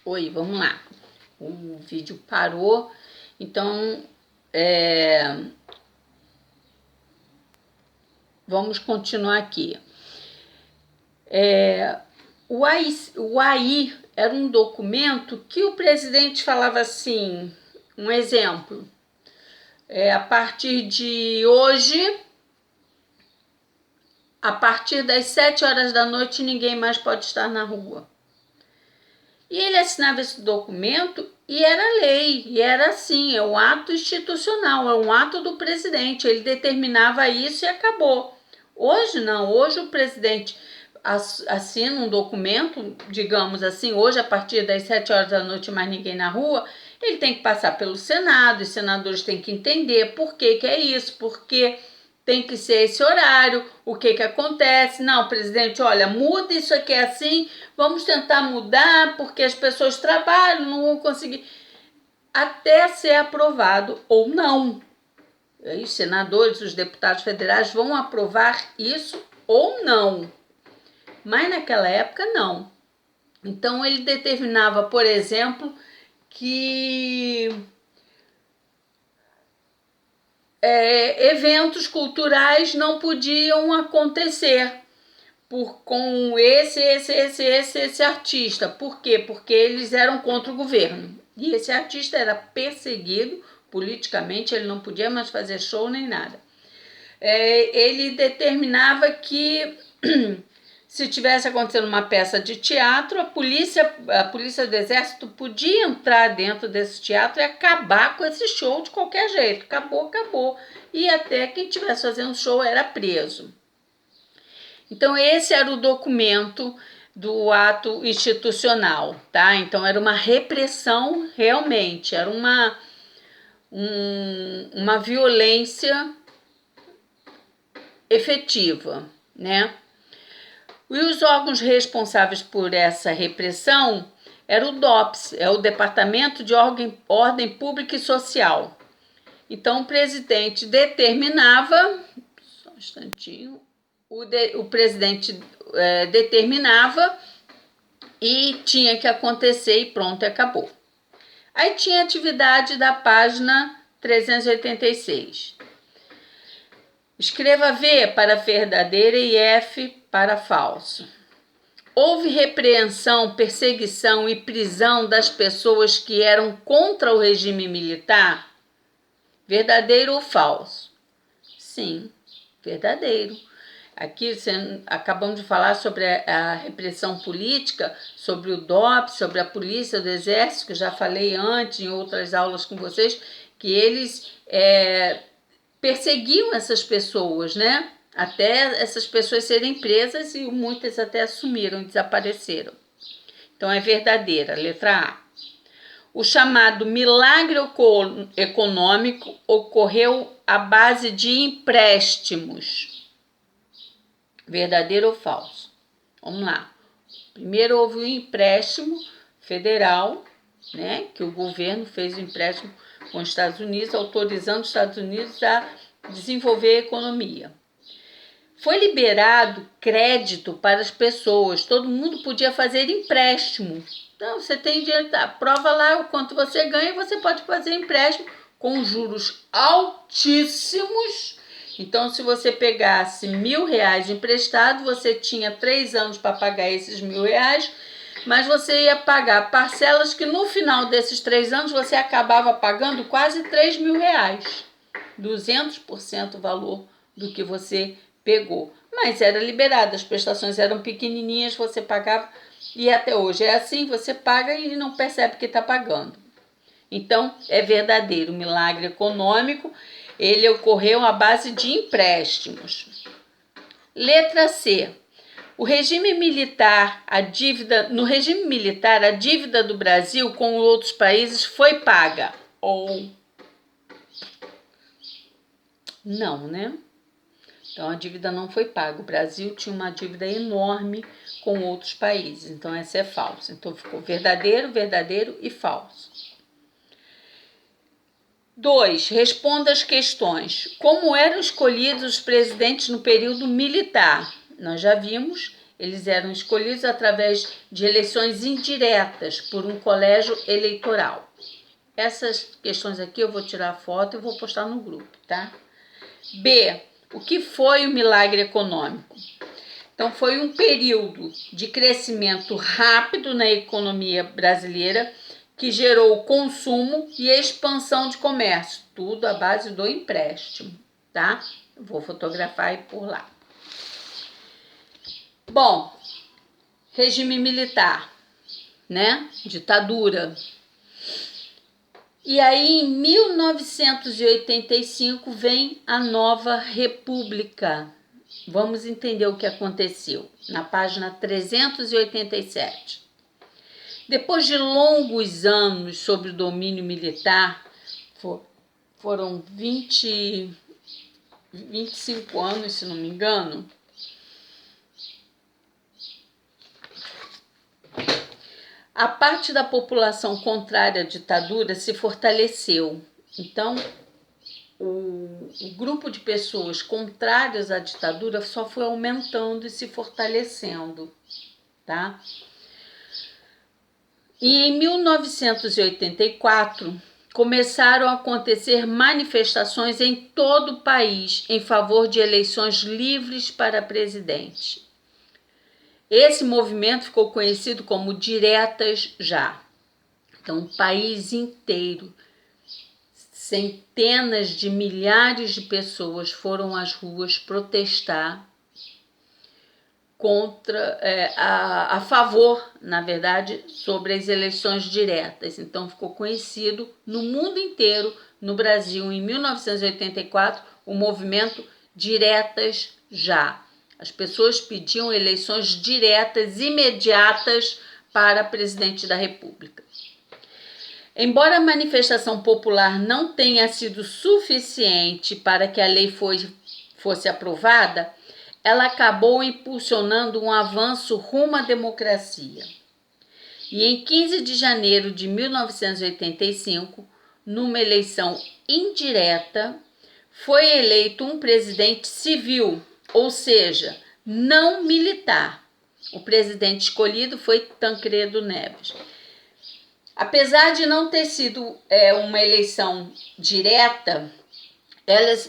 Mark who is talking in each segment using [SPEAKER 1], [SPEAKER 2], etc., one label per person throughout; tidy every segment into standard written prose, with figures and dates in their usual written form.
[SPEAKER 1] Oi, vamos lá. O vídeo parou, então vamos continuar aqui. O AI era um documento que o presidente falava assim, um exemplo, a partir de hoje, a partir das 7 horas da noite, ninguém mais pode estar na rua. E ele assinava esse documento e era lei, e era assim, é um ato institucional, é um ato do presidente, ele determinava isso e acabou. Hoje não, hoje o presidente assina um documento, digamos assim, hoje a partir das 7 horas da noite mais ninguém na rua, ele tem que passar pelo Senado, os senadores têm que entender por que é isso, porque tem que ser esse horário, o que acontece. Não, presidente, olha, muda isso aqui assim, vamos tentar mudar, porque as pessoas trabalham, não vão conseguir, até ser aprovado ou não. Os senadores, os deputados federais vão aprovar isso ou não. Mas naquela época não. Então ele determinava, por exemplo, que eventos culturais não podiam acontecer com esse artista. Por quê? Porque eles eram contra o governo. E esse artista era perseguido politicamente, ele não podia mais fazer show nem nada. Ele determinava que se tivesse acontecendo uma peça de teatro, a polícia do exército podia entrar dentro desse teatro e acabar com esse show de qualquer jeito. Acabou. E até quem estivesse fazendo show era preso. Então esse era o documento do ato institucional, tá? Então era uma repressão realmente, era uma violência efetiva, né? E os órgãos responsáveis por essa repressão era o DOPS, é o Departamento de Ordem Pública e Social. Então o presidente determinava, só um instantinho, o presidente determinava e tinha que acontecer e pronto, acabou. Aí tinha a atividade da página 386. Escreva V para verdadeira e F para falso. Houve repreensão, perseguição e prisão das pessoas que eram contra o regime militar? Verdadeiro ou falso? Sim, verdadeiro. Aqui acabamos de falar sobre a repressão política, sobre o DOP, sobre a polícia do exército, que já falei antes em outras aulas com vocês, que eles perseguiam essas pessoas, né? Até essas pessoas serem presas e muitas até sumiram, desapareceram. Então é verdadeira, letra A. O chamado milagre econômico ocorreu à base de empréstimos. Verdadeiro ou falso? Vamos lá. Primeiro houve um empréstimo federal, né, que o governo fez um empréstimo com os Estados Unidos, autorizando os Estados Unidos a desenvolver a economia. Foi liberado crédito para as pessoas, todo mundo podia fazer empréstimo. Então, você tem dinheiro, prova lá o quanto você ganha e você pode fazer empréstimo com juros altíssimos. Então, se você pegasse R$1.000 emprestado, você tinha 3 anos para pagar esses R$1.000, mas você ia pagar parcelas que no final desses 3 anos você acabava pagando quase R$3.000. 200% o valor do que você pegou. Mas era liberado, as prestações eram pequenininhas, você pagava, e até hoje é assim, você paga e não percebe que está pagando. Então, é verdadeiro, o milagre econômico, ele ocorreu à base de empréstimos. Letra C. No regime militar, a dívida do Brasil com outros países foi paga. Ou não, né? Então a dívida não foi paga. O Brasil tinha uma dívida enorme com outros países. Então essa é falsa. Então ficou verdadeiro, verdadeiro e falso. 2. Responda as questões. Como eram escolhidos os presidentes no período militar? Nós já vimos. Eles eram escolhidos através de eleições indiretas por um colégio eleitoral. Essas questões aqui eu vou tirar foto e vou postar no grupo, tá? B. O que foi o milagre econômico? Então, foi um período de crescimento rápido na economia brasileira que gerou consumo e expansão de comércio, tudo à base do empréstimo, tá? Eu vou fotografar aí por lá. Bom, regime militar, né? Ditadura. E aí, em 1985, vem a nova república. Vamos entender o que aconteceu na página 387. Depois de longos anos sob o domínio militar, foram 25 anos, se não me engano, a parte da população contrária à ditadura se fortaleceu. Então, o grupo de pessoas contrárias à ditadura só foi aumentando e se fortalecendo, tá? E em 1984, começaram a acontecer manifestações em todo o país em favor de eleições livres para presidente. Esse movimento ficou conhecido como Diretas Já. Então, o país inteiro, centenas de milhares de pessoas foram às ruas protestar a favor, na verdade, sobre as eleições diretas. Então, ficou conhecido no mundo inteiro, no Brasil, em 1984, o movimento Diretas Já. As pessoas pediam eleições diretas, imediatas, para presidente da República. Embora a manifestação popular não tenha sido suficiente para que a lei fosse aprovada, ela acabou impulsionando um avanço rumo à democracia. E em 15 de janeiro de 1985, numa eleição indireta, foi eleito um presidente civil, ou seja, não militar. O presidente escolhido foi Tancredo Neves. Apesar de não ter sido uma eleição direta,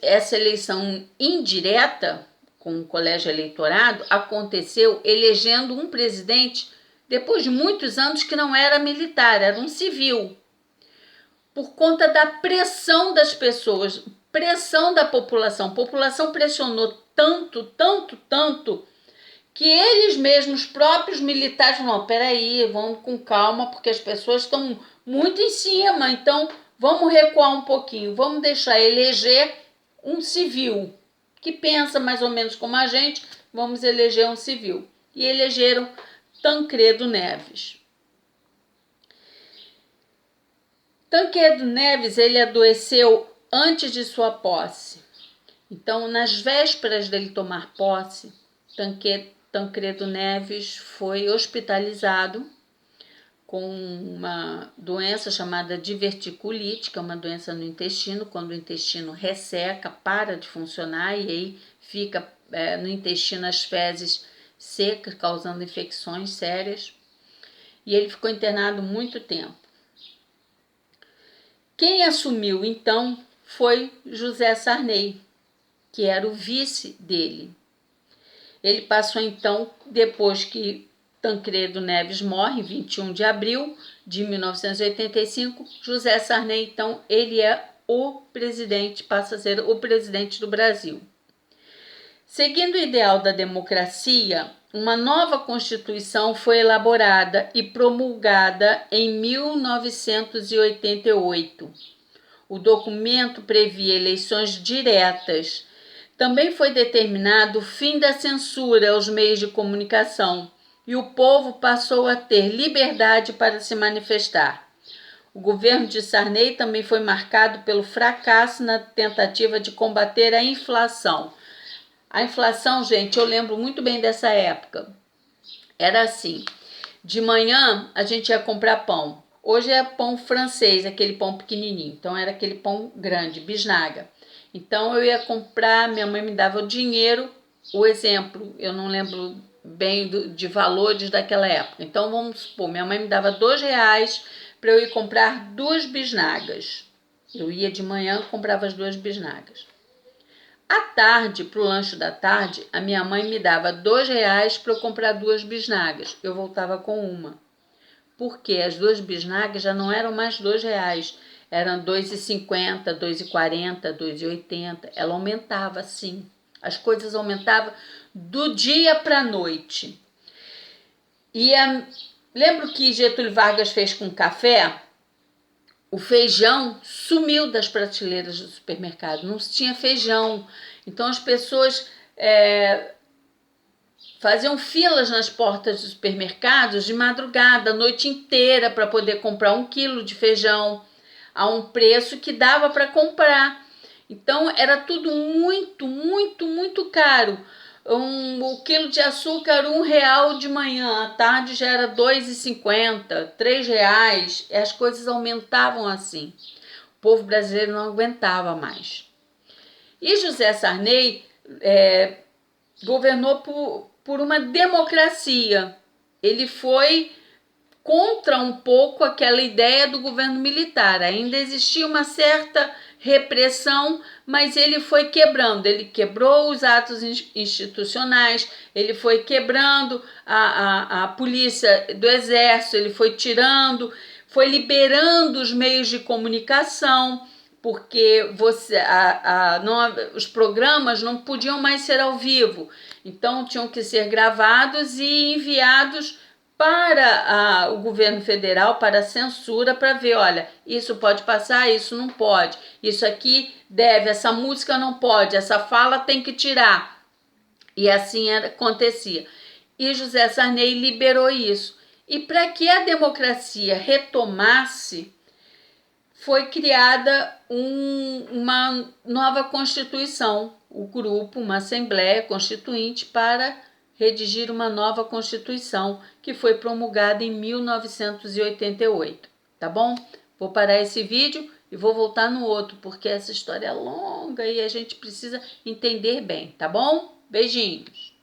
[SPEAKER 1] essa eleição indireta, com o colégio eleitorado, aconteceu elegendo um presidente depois de muitos anos que não era militar, era um civil. Por conta da pressão das pessoas, pressão da população. A população pressionou tanto, que eles mesmos, próprios militares, não, peraí, vamos com calma, porque as pessoas estão muito em cima, então vamos recuar um pouquinho, vamos deixar eleger um civil, que pensa mais ou menos como a gente, vamos eleger um civil. E elegeram Tancredo Neves. Tancredo Neves, ele adoeceu antes de sua posse. Então, nas vésperas dele tomar posse, Tancredo Neves foi hospitalizado com uma doença chamada diverticulite, que é uma doença no intestino, quando o intestino resseca, para de funcionar e aí fica no intestino as fezes secas, causando infecções sérias. E ele ficou internado muito tempo. Quem assumiu então foi José Sarney, que era o vice dele. Ele passou então, depois que Tancredo Neves morre, em 21 de abril de 1985, José Sarney, então, ele é o presidente, passa a ser o presidente do Brasil. Seguindo o ideal da democracia, uma nova Constituição foi elaborada e promulgada em 1988. O documento previa eleições diretas. Também foi determinado o fim da censura aos meios de comunicação e o povo passou a ter liberdade para se manifestar. O governo de Sarney também foi marcado pelo fracasso na tentativa de combater a inflação. A inflação, gente, eu lembro muito bem dessa época. Era assim, de manhã a gente ia comprar pão. Hoje é pão francês, aquele pão pequenininho. Então era aquele pão grande, bisnaga. Então eu ia comprar, minha mãe me dava o dinheiro. O exemplo, eu não lembro bem de valores daquela época. Então, vamos supor, minha mãe me dava R$2 para eu ir comprar 2 bisnagas. Eu ia de manhã e comprava as 2 bisnagas. À tarde, para o lanche da tarde, a minha mãe me dava R$2 para eu comprar 2 bisnagas. Eu voltava com uma. Porque as 2 bisnagas já não eram mais R$2. Eram R$2,50, R$2,40, R$2,80. Ela aumentava, sim. As coisas aumentavam do dia para a noite. Lembro que Getúlio Vargas fez com café? O feijão sumiu das prateleiras do supermercado, não se tinha feijão. Então as pessoas faziam filas nas portas dos supermercados de madrugada, a noite inteira, para poder comprar 1 quilo de feijão a um preço que dava para comprar. Então era tudo muito, muito, muito caro. O quilo de açúcar R$1 de manhã, à tarde já era R$2,50, R$3, e as coisas aumentavam assim. O povo brasileiro não aguentava mais. E José Sarney governou por uma democracia. Ele foi contra um pouco aquela ideia do governo militar. Ainda existia uma certa repressão, mas ele foi quebrando. Ele quebrou os atos institucionais, ele foi quebrando a polícia do exército, ele foi tirando, foi liberando os meios de comunicação, porque os programas não podiam mais ser ao vivo, então tinham que ser gravados e enviados para o governo federal, para a censura, para ver, olha, isso pode passar, isso não pode, isso aqui deve, essa música não pode, essa fala tem que tirar. E assim acontecia. E José Sarney liberou isso. E para que a democracia retomasse, foi criada uma nova Constituição, o grupo, uma Assembleia Constituinte para redigir uma nova Constituição que foi promulgada em 1988, tá bom? Vou parar esse vídeo e vou voltar no outro, porque essa história é longa e a gente precisa entender bem, tá bom? Beijinhos!